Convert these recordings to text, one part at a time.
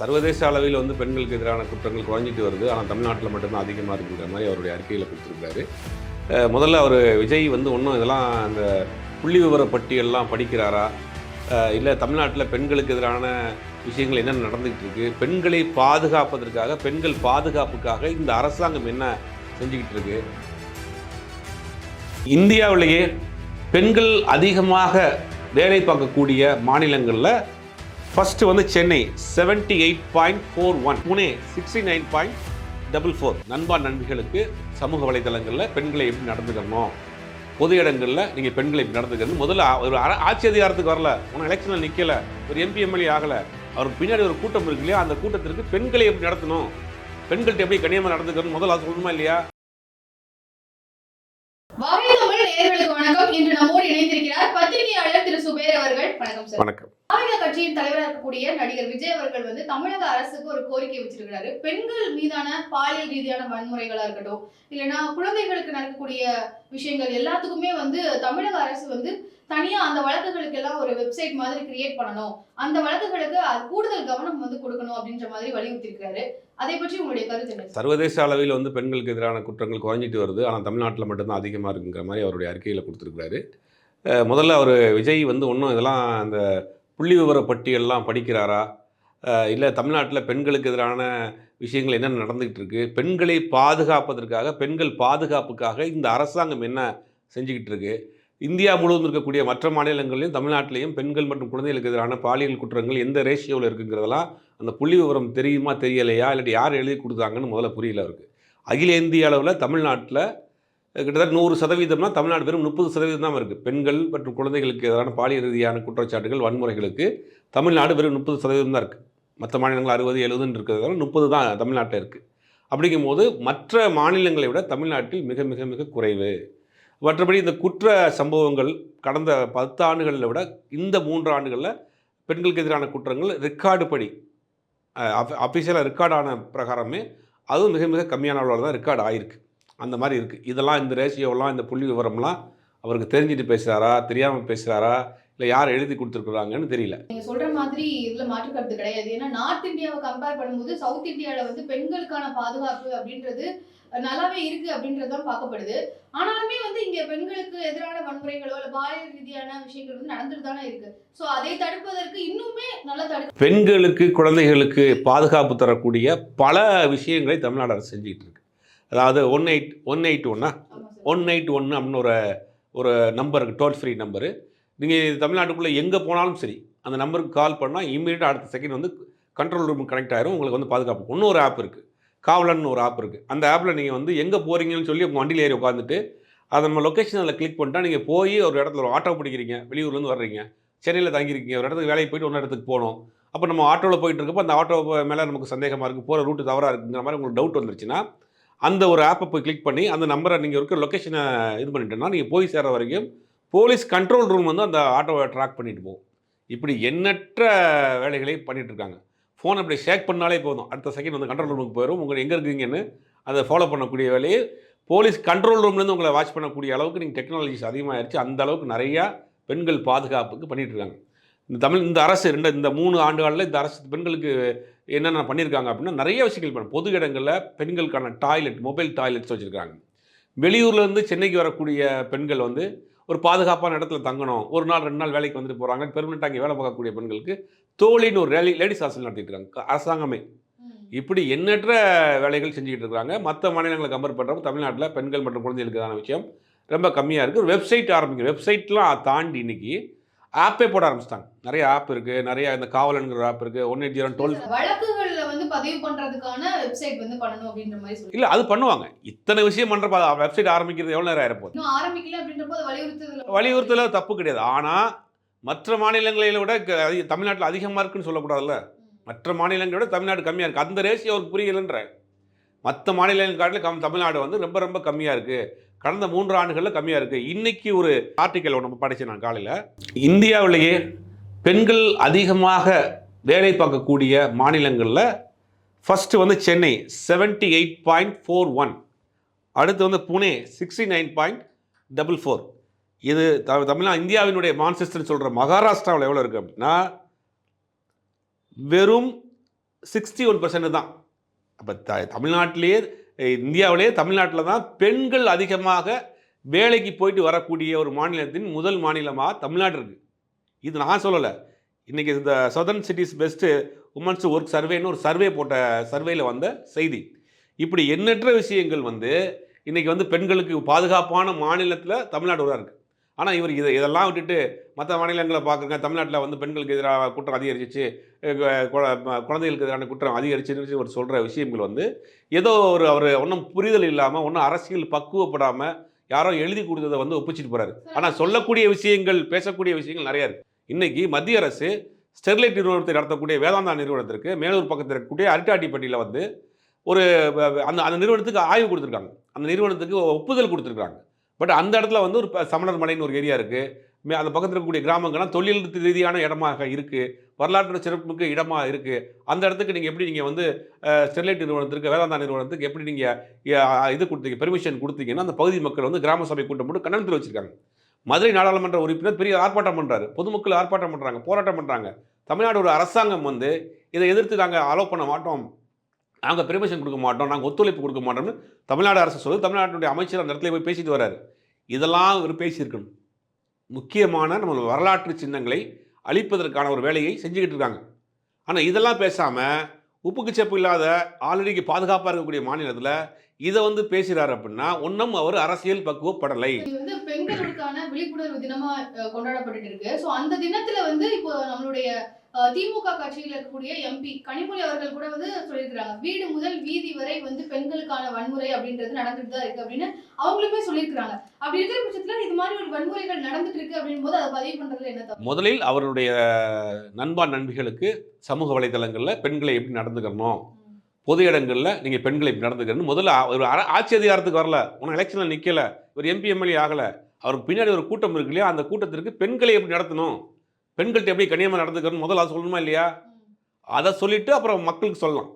சர்வதேச அளவில் பெண்களுக்கு எதிரான குற்றங்கள் குறைஞ்சிட்டு வருது. ஆனால் தமிழ்நாட்டில் மட்டும்தான் அதிகமாக இருக்குங்கிற மாதிரி அவருடைய அறிக்கையில் கொடுத்துருக்காரு. முதல்ல அவர் விஜய் ஒன்றும் இதெல்லாம் அந்த புள்ளி விவர பட்டியல்லாம் படிக்கிறாரா, இல்லை தமிழ்நாட்டில் பெண்களுக்கு எதிரான விஷயங்கள் என்ன நடந்துக்கிட்டு இருக்குது, பெண்களை பாதுகாப்பதற்காக, பெண்கள் பாதுகாப்புக்காக இந்த அரசாங்கம் என்ன செஞ்சுக்கிட்டு இருக்கு, இந்தியாவிலேயே பெண்கள் அதிகமாக வேலை பார்க்கக்கூடிய மாநிலங்களில் ஃபஸ்ட்டு சென்னை 78.41, புனே 69.44. நண்பா நண்பிகளுக்கு சமூக வலைதளங்களில் பெண்களை எப்படி நடந்துக்கணும், பொது இடங்களில் நீங்கள் பெண்களை எப்படி நடந்துக்கணும். முதல்ல ஒரு ஆட்சி அதிகாரத்துக்கு வரல, ஒன்றும் எலெக்ஷனில் நிற்கலை, ஒரு எம்பி எம்எல்ஏ ஆகலை, அவருக்கு பின்னாடி ஒரு கூட்டம் இருக்கு இல்லையா, அந்த கூட்டத்திற்கு பெண்களை எப்படி நடத்தணும், பெண்கள்கிட்ட எப்படி கண்ணியமாக நடந்துக்கணும் முதல்ல அது சொல்லணுமா இல்லையா? வணக்கம். இன்று நம்மோடு இணைந்திருக்கிறார் பத்திரிகையாளர் திரு சுபேர் அவர்கள். வணக்கம் சார். வணக்கம். மாநில கட்சியின் தலைவராக இருக்கக்கூடிய நடிகர் விஜய் அவர்கள் தமிழக அரசுக்கு ஒரு கோரிக்கை வச்சிருக்கிறாரு. பெண்கள் மீதான பாலியல் ரீதியான வன்முறைகளா இருக்கட்டும், இல்லைன்னா குழந்தைகளுக்கு நடக்கக்கூடிய விஷயங்கள் எல்லாத்துக்குமே தமிழக அரசு தனியா அந்த வழக்குகளுக்கு எல்லாம் ஒரு வெப்சைட் மாதிரி கிரியேட் பண்ணணும், அந்த வழக்குகளுக்கு கூடுதல் கவனம் கொடுக்கணும் அப்படின்ற மாதிரி வலியுறுத்தி இருக்காரு. அதை பற்றி உங்களுடைய கருத்து என்ன? சர்வதேச அளவில் பெண்களுக்கு எதிரான குற்றங்கள் குறைஞ்சிட்டு வருது. ஆனால் தமிழ்நாட்டில் மட்டும்தான் அதிகமாக இருக்குங்கிற மாதிரி அவருடைய அறிக்கையில் கொடுத்துருக்காரு. முதல்ல அவர் விஜய் ஒன்றும் இதெல்லாம் அந்த புள்ளி விவர பட்டியல்லாம் படிக்கிறாரா, இல்லை தமிழ்நாட்டில் பெண்களுக்கு எதிரான விஷயங்கள் என்னென்ன நடந்துக்கிட்டு இருக்குது, பெண்களை பாதுகாப்பதற்காக, பெண்கள் பாதுகாப்புக்காக இந்த அரசாங்கம் என்ன செஞ்சுக்கிட்டு இருக்கு, இந்தியா முழுவதும் இருக்கக்கூடிய மற்ற மாநிலங்களிலும் தமிழ்நாட்டிலையும் பெண்கள் மற்றும் குழந்தைகளுக்கு எதிரான பாலியல் குற்றங்கள் எந்த ரேஷியோவில் இருக்குங்கிறதெல்லாம் அந்த புள்ளி விவரம் தெரியுமா தெரியலையா, இல்லாட்டி யார் எழுதி கொடுத்தாங்கன்னு முதல்ல புரியல அவருக்கு. அகில இந்திய அளவில் தமிழ்நாட்டில் கிட்டத்தட்ட 100%, தமிழ்நாடு வெறும் 30% தான் இருக்குது. பெண்கள் மற்றும் குழந்தைகளுக்கு எதிரான பாலியல் ரீதியான குற்றச்சாட்டுகள், வன்முறைகளுக்கு தமிழ்நாடு வெறும் 30% தான் இருக்குது. மற்ற மாநிலங்கள் 60-70 இருக்கிறதால 30 தான் தமிழ்நாட்டில் இருக்குது. அப்படிங்கும்போது மற்ற மாநிலங்களை விட தமிழ்நாட்டில் மிக மிக மிக குறைவு. மற்றபடி இந்த குற்ற சம்பவங்கள் கடந்த 10 ஆண்டுகளில் விட இந்த 3 ஆண்டுகளில் பெண்களுக்கு எதிரான குற்றங்கள் ரெக்கார்டு படி, அஃபிஷியலாக ரெக்கார்டான பிரகாரமே அதுவும் மிக மிக கம்மியான அளவில் தான் ரெக்கார்டு ஆகிருக்கு. அந்த மாதிரி இருக்குது. இதெல்லாம் இந்த ரேஷியோலாம், இந்த புள்ளி விவரம்லாம் அவருக்கு தெரிஞ்சுட்டு பேசுகிறாரா, தெரியாமல் பேசுகிறாரா, இல்லை யார் எழுதி கொடுத்துருக்குறாங்கன்னு தெரியல. நீங்கள் சொல்கிற மாதிரி இதில் மாற்று கருத்து கிடையாது. ஏன்னா நார்த் இந்தியாவை கம்பேர் பண்ணும்போது சவுத் இந்தியாவில் பெண்களுக்கான பாதுகாப்பு அப்படின்றது நல்லாவே இருக்குது அப்படின்றது தான் பார்க்கப்படுது. ஆனாலுமே இங்கே பெண்களுக்கு எதிரான வன்முறைகளோ இல்லை பாலியல் ரீதியான விஷயங்கள் நடந்துட்டு தானே இருக்குது. ஸோ அதை தடுப்பதற்கு இன்னுமே நல்லா பெண்களுக்கு, குழந்தைகளுக்கு பாதுகாப்பு தரக்கூடிய பல விஷயங்களை தமிழ்நாடு அரசு செஞ்சுக்கிட்டு இருக்கு. அதாவது 181 அப்படின்னு ஒரு நம்பர் இருக்குது, டோல் ஃப்ரீ நம்பரு. நீங்கள் தமிழ்நாட்டுக்குள்ளே எங்கே போனாலும் சரி அந்த நம்பருக்கு கால் பண்ணால் இம்மீடியட்டாக அடுத்த செகண்ட் கண்ட்ரோல் ரூம் கனெக்ட் ஆகிரும். உங்களுக்கு பாதுகாப்பு. இன்னொரு ஆப் இருக்குது, காவலன்னு ஒரு ஆப் இருக்குது. அந்த ஆப்பில் நீங்கள் எங்கே போகிறீங்கன்னு சொல்லி உங்கள் வண்டியில் ஏறி உட்காந்துட்டு அதை நம்ம லொக்கேஷன் அதில் கிளிக் பண்ணிட்டா நீங்கள் போய் ஒரு இடத்துல ஒரு ஆட்டோ பிடிக்கிறீங்க, வெளியூர்லேருந்து வர்றீங்க, சென்னையில் தங்கியிருக்கீங்க, ஒரு இடத்துக்கு வேலைக்கு போய்ட்டு இன்னொரு இடத்துக்கு போகணும். அப்போ நம்ம ஆட்டோவில் போயிட்டு இருக்கப்போ அந்த ஆட்டோ மேலே நமக்கு சந்தேகமாக இருக்குது, போகிற ரூட்டு தவறாக இருக்குங்கிற மாதிரி உங்களுக்கு டவுட் வந்துருச்சுன்னா அந்த ஒரு ஆப்பை போய் கிளிக் பண்ணி அந்த நம்பரை நீங்கள் இருக்கிற லொக்கேஷனை இது பண்ணிட்டோன்னா நீங்கள் போய் சேர்ற வரைக்கும் போலீஸ் கண்ட்ரோல் ரூம் அந்த ஆட்டோவை ட்ராக் பண்ணிட்டு போகும். இப்படி எண்ணற்ற வேலைகளை பண்ணிகிட்ருக்காங்க. ஃபோனை அப்படி ஷேக் பண்ணாலே போதும், அடுத்த செகண்ட் கண்ட்ரோல் ரூமுக்கு போயிடும். உங்களை எங்கே இருக்கீங்கன்னு அதை ஃபாலோ பண்ணக்கூடிய வேலையை போலீஸ் கண்ட்ரோல் ரூம்லேருந்து உங்களை வாட்ச் பண்ணக்கூடிய அளவுக்கு நீங்கள் டெக்னாலஜிஸ் அதிகமாகிடுச்சு. அந்த அளவுக்கு நிறையா பெண்கள் பாதுகாப்புக்கு பண்ணிகிட்ருக்காங்க. இந்த அரசு இந்த 3 ஆண்டுகளில் இந்த அரசு பெண்களுக்கு என்னென்ன பண்ணியிருக்காங்க அப்படின்னா நிறைய விஷயங்கள் பண்ண. பொது இடங்களில் பெண்களுக்கான டாய்லெட், மொபைல் டாய்லெட்ஸ் வச்சுருக்காங்க. வெளியூர்லேருந்து சென்னைக்கு வரக்கூடிய பெண்கள் ஒரு பாதுகாப்பான இடத்துல தங்கணும், ஒரு நாள் 2 நாள் வேலைக்கு வந்துட்டு போகிறாங்க, பெர்மனெண்ட்டாக அங்கே வேலை பார்க்கக்கூடிய பெண்களுக்கு தோழின்னு ஒரு லேடிஸ் ஹாஸ்டல் நடத்திட்டு இருக்காங்க அரசாங்கமே. இப்படி எண்ணற்ற வேலைகள் செஞ்சுக்கிட்டு இருக்கிறாங்க. மற்ற மாநிலங்களை கம்பேர் பண்ணுறப்ப தமிழ்நாட்டில் பெண்கள் மற்றும் குழந்தைகளுக்கான விஷயம் ரொம்ப கம்மியாக இருக்குது. ஒரு வெப்சைட் ஆரம்பிக்கும், வெப்சைட்லாம் தாண்டி இன்றைக்கி ஆப்பே போட ஆரம்பிச்சிட்டாங்க. நிறைய ஆப் இருக்குது, நிறைய இந்த காவலன்கிற ஆப் இருக்குது, 180 வழக்குகளில் பதிவு பண்ணுறதுக்கான வெப்சைட் பண்ணணும் அப்படின்ற மாதிரி சொல்லி இல்லை அது பண்ணுவாங்க. இத்தனை விஷயம் பண்ணுறப்ப வெப்சைட் ஆரம்பிக்கிறது எவ்வளோ நேரம் ஆயிருப்போம். இன்னும் ஆரம்பிக்கல அப்படின்றப்போ வலியுறுத்தல தப்பு கிடையாது. ஆனால் மற்ற மாநிலங்களில் விட தமிழ்நாட்டில் அதிகமாக இருக்குன்னு சொல்லக்கூடாதுல்ல. மற்ற மாநிலங்களை விட தமிழ்நாடு கம்மியாக இருக்குது. அந்த ரேஷியோ அவருக்கு புரியலைன்ற. மற்ற மாநிலங்கள் காட்டிலும் தமிழ்நாடு ரொம்ப ரொம்ப கம்மியாக இருக்குது. கடந்த 3 ஆண்டுகளில் கம்மியாக இருக்குது. இன்றைக்கி ஒரு ஆர்டிக்கல் ஒன்று படித்தேன் நான் காலையில். இந்தியாவிலேயே பெண்கள் அதிகமாக வேலை பார்க்கக்கூடிய மாநிலங்களில் ஃபஸ்ட்டு சென்னை 78.41, அடுத்து புனே 69.44. இது தமிழ்நாடு இந்தியாவினுடைய மான்செஸ்டர்னு சொல்கிற மகாராஷ்டிராவில் எவ்வளோ இருக்குது அப்படின்னா வெறும் 61% தான். அப்போ தமிழ்நாட்டிலேயே இந்தியாவிலேயே தமிழ்நாட்டில் தான் பெண்கள் அதிகமாக வேலைக்கு போயிட்டு வரக்கூடிய ஒரு மாநிலத்தின் முதல் மாநிலமாக தமிழ்நாடு இருக்குது. இது நான் சொல்லலை. இன்றைக்கி இந்த southern cities best women's work சர்வேன்னு ஒரு சர்வே போட்ட சர்வேயில் வந்த செய்தி. இப்படி எண்ணற்ற விஷயங்கள் வந்து இன்றைக்கி வந்து பெண்களுக்கு பாதுகாப்பான மாநிலத்தில் தமிழ்நாடு ஒரு இருக்குது. ஆனால் இவர் இதெல்லாம் விட்டுட்டு மற்ற மாநிலங்களை பார்க்குங்க, தமிழ்நாட்டில் வந்து பெண்களுக்கு எதிராக குற்றம் அதிகரிச்சிச்சு, குழந்தைகளுக்கு எதிரான குற்றம் அதிகரிச்சுன்னு ஒரு சொல்கிற விஷயங்கள் வந்து ஏதோ அவர் ஒன்றும் புரிதல் இல்லாமல், ஒன்றும் அரசியல் பக்குவப்படாமல் யாரோ எழுதி கொடுத்ததை வந்து ஒப்பிச்சிட்டு போகிறாரு. ஆனால் சொல்லக்கூடிய விஷயங்கள், பேசக்கூடிய விஷயங்கள் நிறையா இருக்குது. இன்றைக்கி மத்திய அரசு ஸ்டெர்லைட் நிறுவனத்தை நடத்தக்கூடிய வேதாந்தா நிறுவனத்திற்கு மேலூர் பக்கத்தில் இருக்கக்கூடிய அரிட்டாட்டிப்பட்டியில் வந்து ஒரு அந்த நிறுவனத்துக்கு ஆய்வு கொடுத்துருக்காங்க. அந்த நிறுவனத்துக்கு ஒப்புதல் கொடுத்துருக்காங்க. பட் அந்த இடத்துல வந்து ஒரு சமணர் மலைன்னு ஒரு ஏரியா இருக்குது. அந்த பக்கத்தில் இருக்கக்கூடிய கிராமங்கள்லாம் தொழில் ரீதியான இடமாக இருக்குது, வரலாற்று சிறப்புமிக்க இடமாக இருக்குது. அந்த இடத்துக்கு நீங்கள் வந்து ஸ்டெர்லைட் நிறுவனத்திற்கு, வேதாந்தா நிறுவனத்துக்கு எப்படி நீங்கள் இது கொடுத்தீங்க, பெர்மிஷன் கொடுத்தீங்கன்னா அந்த பகுதி மக்கள் வந்து கிராம சபை கூட்டம் போட்டு கண்டனத்தில் வச்சுருக்காங்க. மதுரை நாடாளுமன்ற உறுப்பினர் பெரிய ஆர்ப்பாட்டம் பண்ணுறாரு, பொதுமக்கள் ஆர்ப்பாட்டம் பண்ணுறாங்க, போராட்டம் பண்ணுறாங்க. தமிழ்நாடு ஒரு அரசாங்கம் வந்து இதை எதிர்த்து நாங்கள் அலோவ் பண்ண மாட்டோம், நாங்கள் பெர்மிஷன் கொடுக்க மாட்டோம், நாங்கள் ஒத்துழைப்பு கொடுக்க மாட்டோம்னு தமிழ்நாடு அரசு சொல்லுது. தமிழ்நாட்டுடைய அமைச்சர் அந்த இடத்துல போய் பேசிட்டு வர்றாரு. இதெல்லாம் இவர் பேசியிருக்கணும். முக்கியமான நம்ம வரலாற்று சின்னங்களை அழிப்பதற்கான ஒரு வேலையை செஞ்சுக்கிட்டு இருக்காங்க. ஆனால் இதெல்லாம் பேசாமல் உப்புக்கு செப்பு இல்லாத ஆல்ரெடி பாதுகாப்பாக இருக்கக்கூடிய மாநிலத்தில் இதை வந்து பேசுகிறார் அப்படின்னா ஒன்றும் அவர் அரசியல் பக்குவப்படலை. இது வந்து பெண்களுக்கான விழிப்புணர்வு தினமா கொண்டாடப்பட்டு இருக்கு. ஸோ அந்த தினத்துல வந்து இப்போ நம்மளுடைய திமுக கட்சியில் இருக்கக்கூடிய எம்பி கனிமொழி அவர்கள் கூட வந்து சொல்லியிருக்கிறாங்க, வீடு முதல் வீதி வரை வந்து பெண்களுக்கான வன்முறை அப்படின்றது நடந்துட்டு தான் இருக்கு அப்படின்னு அவங்களுமே சொல்லியிருக்கிறாங்க. அப்படி இருக்கிற பட்சத்தில் இது மாதிரி ஒரு வன்முறைகள் நடந்துட்டு இருக்கு அப்படின் போது அதை பதிவு பண்றதுல என்ன தப்பு? முதலில் அவருடைய நண்பா நண்பிகளுக்கு சமூக வலைதளங்களில் பெண்களை எப்படி நடந்துக்கணும், பொது இடங்களில் நீங்கள் பெண்களை எப்படி நடந்துக்கணும், முதல்ல ஒரு ஆட்சி அதிகாரத்துக்கு வரல, ஒன்றும் எலெக்ஷனில் நிற்கலை, ஒரு எம்பி எம்எல்ஏ ஆகலை, அவருக்கு பின்னாடி ஒரு கூட்டம் இருக்கு இல்லையா, அந்த கூட்டத்திற்கு பெண்களை எப்படி நடத்தணும், பெண்கள்கிட்ட எப்படி கண்ணியமாக நடந்துக்கணும் முதல்ல அதை சொல்லணுமா இல்லையா? அதை சொல்லிவிட்டு அப்புறம் மக்களுக்கு சொல்லலாம்.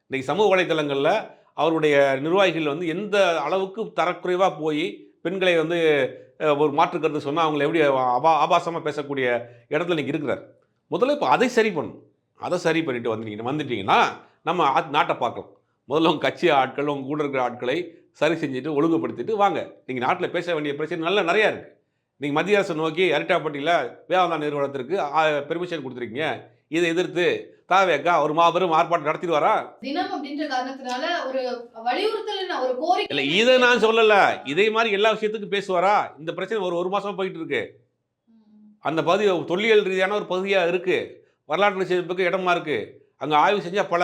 இன்றைக்கி சமூக வலைதளங்களில் அவருடைய நிர்வாகிகள் வந்து எந்த அளவுக்கு தரக்குறைவாக போய் பெண்களை வந்து ஒரு மாற்றுக்கிறது சொன்னால் அவங்களை எப்படி ஆபாசமாக பேசக்கூடிய இடத்துல இன்றைக்கி இருக்கிறார். முதல்ல இப்போ அதை சரி பண்ணணும். அதை சரி பண்ணிட்டு வந்துட்டீங்கன்னா நம்ம நாட்டை பார்க்கலாம். முதல்ல உங்கள் கட்சி ஆட்கள், உங்கள் கூட இருக்கிற ஆட்களை சரி செஞ்சுட்டு ஒழுங்குபடுத்திட்டு வாங்க. நீங்கள் நாட்டில் பேச வேண்டிய பிரச்சனை நிறையா இருக்குது. நீங்கள் மத்திய அரசு நோக்கி அரிட்டாப்பட்டியில் வேதாந்தா நிறுவனத்திற்கு பெர்மிஷன் கொடுத்துருக்கீங்க, இதை எதிர்த்து தாவேக்கா ஒரு மாபெரும் ஆர்ப்பாட்டம் நடத்திட்டு வரா? தினம் அப்படின்ற காரணத்தினால ஒரு வலியுறுத்தல், ஒரு கோரிக்கை இல்லை, இதை நான் சொல்லலை. இதே மாதிரி எல்லா விஷயத்துக்கும் பேசுவாரா? இந்த பிரச்சனை ஒரு மாதமாக போயிட்டு இருக்கு. அந்த பகுதி தொல்லியல் ரீதியான ஒரு பகுதியாக இருக்குது, வரலாற்று சிறப்புக்கு இடமா இருக்குது. அங்கே ஆய்வு செஞ்சால் பல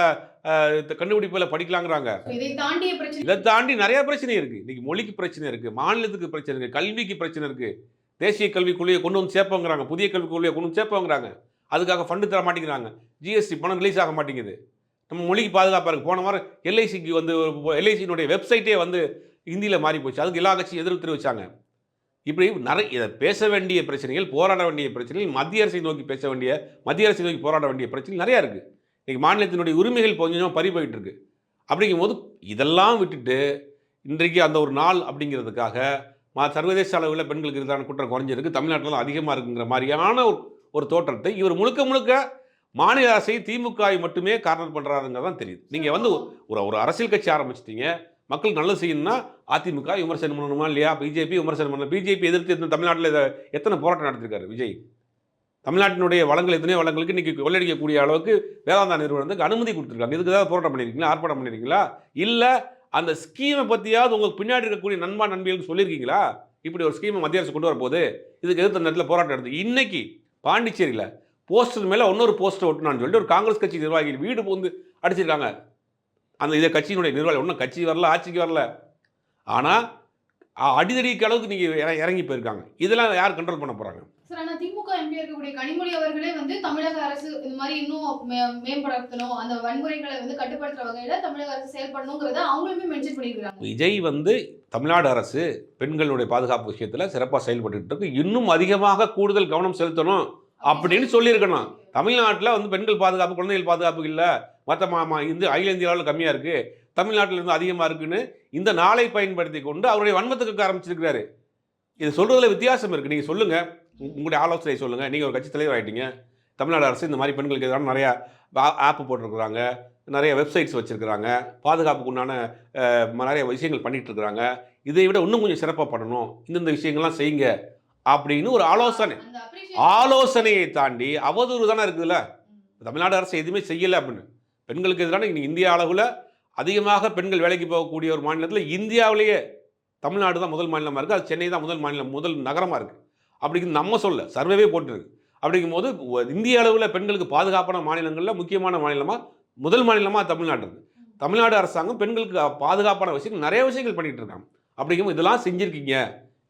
கண்டுபிடிப்புகளை படிக்கலாங்கிறாங்க. இதை தாண்டி நிறைய பிரச்சனை இருக்குது. இன்றைக்கி மொழிக்கு பிரச்சனை இருக்குது, மாநிலத்துக்கு பிரச்சனை இருக்குது, கல்விக்கு பிரச்சனை இருக்குது. தேசிய கல்விக் கொள்கையை கொண்டு வந்து சேர்ப்போங்கிறாங்க, புதிய கல்விக் கொள்கையை கொண்டு வந்து சேர்ப்போங்கிறாங்க. அதுக்காக ஃபண்டு தர மாட்டேங்கிறாங்க, ஜிஎஸ்டி பணம் ரிலீஸ் ஆக மாட்டேங்குது. நம்ம மொழிக்கு பாதுகாப்பாக இருக்குது. போன வாரம் எல்ஐசிக்கு வந்து எல்ஐசியினுடைய வெப்சைட்டே வந்து ஹிந்தியில் மாறி போச்சு, அதுக்கு எல்லா கட்சியும் எதிர்ப்பு தெரிவித்தாங்க. இப்படி நிறைய இதை பேச வேண்டிய பிரச்சனைகள், போராட வேண்டிய பிரச்சனைகள், மத்திய அரசை நோக்கி பேச வேண்டிய, மத்திய அரசை நோக்கி போராட வேண்டிய பிரச்சனைகள் நிறையா இருக்குது. இன்றைக்கி மாநிலத்தினுடைய உரிமைகள் கொஞ்சம் பறி போயிட்டு இருக்கு. அப்படிங்கும்போது இதெல்லாம் விட்டுட்டு இன்றைக்கு அந்த ஒரு நாள் அப்படிங்கிறதுக்காக சர்வதேச அளவில் பெண்களுக்கு எதிரான குற்றம் குறைஞ்சிருக்கு, தமிழ்நாட்டில் தான் அதிகமாக இருக்குங்கிற மாதிரியான ஒரு தோற்றத்தை இவர் முழுக்க மாநில அரசை திமுக மட்டுமே காரணம் பண்ணுறாருங்கிறதான் தெரியுது. நீங்கள் வந்து ஒரு அரசியல் கட்சி ஆரம்பிச்சிட்டீங்க, மக்களுக்கு நல்லது செய்யணும்னா அதிமுக விமர்சனம் பண்ணணுமா இல்லையா? பிஜேபி விமர்சனம் பண்ணல. பிஜேபி எதிர்த்து தமிழ்நாட்டில் எத்தனை போராட்டம் நடத்திருக்காரு விஜய்? தமிழ்நாட்டினுடைய வளங்கள் எத்தனையோ வளங்களுக்கு இன்றைக்கி கொள்ளடிக்கக்கூடிய அளவுக்கு வேதாந்தா நிறுவனத்துக்கு அனுமதி கொடுத்துருக்காங்க. இதுக்கு ஏதாவது போராட்டம் பண்ணியிருக்கீங்களா, ஆர்ப்பாட்டம் பண்ணியிருக்கீங்களா? இல்லை அந்த ஸ்கீமை பற்றியாவது உங்களுக்கு பின்னாடி இருக்கக்கூடிய நண்பா நண்பிகளுக்கு சொல்லியிருக்கீங்களா? இப்படி ஒரு ஸ்கீமை மத்திய அரசு கொண்டு வரப்போகுது, இதுக்கு எதிர்த்து அந்த இடத்துல போராட்டம் நடந்து இன்றைக்கி பாண்டிச்சேரியில் போஸ்டர் மேலே இன்னொரு போஸ்டர் ஒட்டுனான்னு சொல்லிட்டு ஒரு காங்கிரஸ் கட்சி நிர்வாகிகள் வீடு வந்து அடிச்சிருக்காங்க. அந்த இதை கட்சியினுடைய நிர்வாகி ஒன்றும் கட்சி வரல, ஆட்சிக்கு வரல, ஆனால் அடிதடிக்கு அளவுக்கு நீங்கள் இறங்கி போயிருக்காங்க. இதெல்லாம் யார் கண்ட்ரோல் பண்ண போகிறாங்க? சார், ஆனால் திமுக எம்பி இருக்கக்கூடிய கனிமொழி அவர்களே வந்து தமிழக அரசு இந்த மாதிரி இன்னும் மேம்படுத்தணும், அந்த வன்முறைகளை வந்து கட்டுப்படுத்துற வகையில் தமிழக அரசு செயல்படணுங்கிறத அவங்களுமே மென்ஷன் பண்ணியிருக்காங்க. விஜய் வந்து தமிழ்நாடு அரசு பெண்களுடைய பாதுகாப்பு விஷயத்தில் சிறப்பாக செயல்பட்டு இருக்கு, இன்னும் அதிகமாக கூடுதல் கவனம் செலுத்தணும் அப்படின்னு சொல்லியிருக்கணும். தமிழ்நாட்டில் வந்து பெண்கள் பாதுகாப்பு, குழந்தைகள் பாதுகாப்பு இல்லை, மற்ற இந்த அகில இந்திய அளவில் கம்மியாக இருக்குது, தமிழ்நாட்டில் இருந்து அதிகமாக இருக்குன்னு இந்த நாளை பயன்படுத்தி கொண்டு அவருடைய வன்மத்துக்கு ஆரம்பிச்சிருக்கிறாரு. இது சொல்கிறதுல வித்தியாசம் இருக்குது. நீங்கள் சொல்லுங்கள், உங்களுடைய ஆலோசனை சொல்லுங்கள். நீங்கள் ஒரு கட்சி தலைவர் ஆகிட்டீங்க, தமிழ்நாடு அரசு இந்த மாதிரி பெண்களுக்கு எதிரான நிறையா ஆப்பு போட்டிருக்கிறாங்க, நிறைய வெப்சைட்ஸ் வச்சுருக்கிறாங்க, பாதுகாப்புக்கு உண்டான நிறைய விஷயங்கள் பண்ணிகிட்டு இருக்கிறாங்க. இதை விட இன்னும் கொஞ்சம் சிறப்பாக பண்ணணும், இந்தந்த விஷயங்கள்லாம் செய்யுங்க அப்படின்னு ஒரு ஆலோசனையை தாண்டி அவதூறு தானே இருக்குதுல்ல. தமிழ்நாடு அரசு எதுவுமே செய்யலை அப்படின்னு. பெண்களுக்கு எதிரான இன்னைக்கு இந்தியா அளவில் அதிகமாக பெண்கள் வேலைக்கு போகக்கூடிய ஒரு மாநிலத்தில் இந்தியாவிலேயே தமிழ்நாடு தான் முதல் மாநிலமாக இருக்குது. அது சென்னை தான் முதல் நகரமாக இருக்குது. அப்படிங்கிறது நம்ம சொல்ல சர்வேவே போட்டுருக்கு. அப்படிங்கும் போது இந்திய அளவில் பெண்களுக்கு பாதுகாப்பான மாநிலங்களில் முக்கியமான மாநிலமாக முதல் மாநிலமாக தமிழ்நாடு இருக்குது. தமிழ்நாடு அரசாங்கம் பெண்களுக்கு பாதுகாப்பான விஷயங்கள் நிறைய விஷயங்கள் பண்ணிகிட்டு இருக்காங்க. அப்படிங்கும் இதெல்லாம் செஞ்சுருக்கீங்க,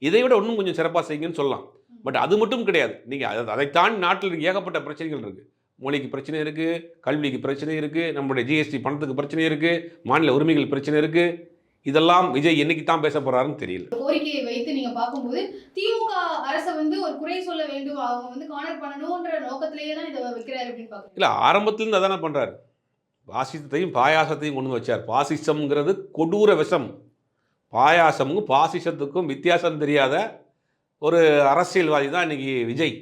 இதை விட இன்னும் கொஞ்சம் சிறப்பாக செய்யுங்கன்னு சொல்லலாம். பட் அது மட்டும் கிடையாது. நீங்கள் அதை தாண்டி நாட்டில் ஏகப்பட்ட பிரச்சனைகள் இருக்குது. மொழிக்கு பிரச்சனை இருக்குது, கல்விக்கு பிரச்சனை இருக்குது, நம்மளுடைய ஜிஎஸ்டி பணத்துக்கு பிரச்சனை இருக்குது, மாநில உரிமைகள் பிரச்சனை இருக்குது. இதெல்லாம் விஜய் என்னைக்கு தான் பேச போறாருன்னு தெரியல. கோரிக்கையை வைத்து நீங்க பார்க்கும்போது திமுக அரசை வந்து ஒரு குறை சொல்ல வேண்டும், அவங்க வந்து கார்னர் பண்ணணும்ன்ற நோக்கத்திலேயே தான் இதை வைக்கிறாரு அப்படின்னு பார்க்குறேன். இல்லை, ஆரம்பத்துலேருந்து அதானே பண்ணுறாரு. பாசிசத்தையும் பாயாசத்தையும் கொண்டு வச்சார். பாசிசம்ங்கிறது கொடூர விஷம். பாயாசமும் பாசிசத்துக்கும் வித்தியாசம் தெரியாத ஒரு அரசியல்வாதி தான் இன்னைக்கு விஜய்.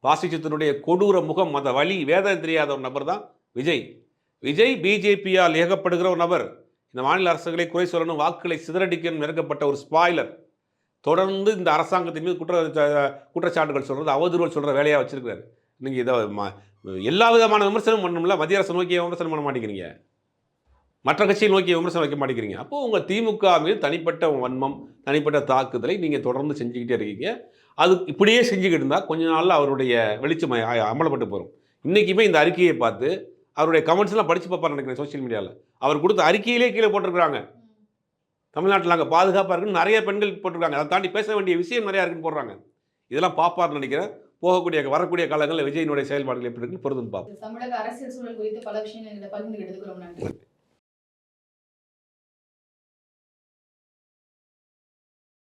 பாசிசத்தினுடைய கொடூர முகம், அந்த வழி வேதனை தெரியாத ஒரு நபர் தான் விஜய். விஜய் பிஜேபியால் இயக்கப்படுகிற ஒரு நபர். இந்த மாநில அரசுகளை குறை சொல்லணும், வாக்குகளை சிதறடிக்கணும் இறக்கப்பட்ட ஒரு ஸ்பாய்லர். தொடர்ந்து இந்த அரசாங்கத்தின் மீது குற்றச்சாட்டுகள் சொல்கிறது, அவதூறுகள் சொல்கிற வேலையாக வச்சுருக்கிறார். நீங்கள் இதை எல்லா விதமான விமர்சனம் பண்ணணும்ல. மத்திய அரசு நோக்கிய விமர்சனம் பண்ண மாட்டேங்கிறீங்க, மற்ற கட்சியை நோக்கிய விமர்சனம் வைக்க மாட்டேங்கிறீங்க. அப்போது உங்கள் திமுக மீது தனிப்பட்ட வன்மம், தனிப்பட்ட தாக்குதலை நீங்கள் தொடர்ந்து செஞ்சுக்கிட்டே இருக்கீங்க. அது இப்படியே செஞ்சுக்கிட்டு இருந்தால் கொஞ்ச நாளில் அவருடைய வெளிச்சம் அமலப்பட்டு போகும். இன்றைக்குமே இந்த அறிக்கையை பார்த்து அவருடைய கமெண்ட்ஸ்லாம் படித்து பார்ப்பார் நினைக்கிறேன் சோஷியல் மீடியாவில். அவர் கொடுத்த அறிக்கையிலே கீழே போட்டிருக்கிறாங்க, தமிழ்நாட்டில் அங்கே பாதுகாப்பாக இருக்குன்னு நிறைய பெண்கள் போட்டிருக்காங்க. அதை தாண்டி பேச வேண்டிய விஷயம் நிறையா இருக்குன்னு போடுறாங்க. இதெல்லாம் பார்ப்பார்னு நினைக்கிறேன். வரக்கூடிய காலங்களில் விஜயினுடைய செயல்பாடுகள் எப்படி இருக்குன்னு பொறுத்து பார்ப்போம். தமிழக அரசியல் சூழல் குறித்து பல விஷயங்கள் பகிர்ந்து எடுத்துக்கிறோம். நன்றி.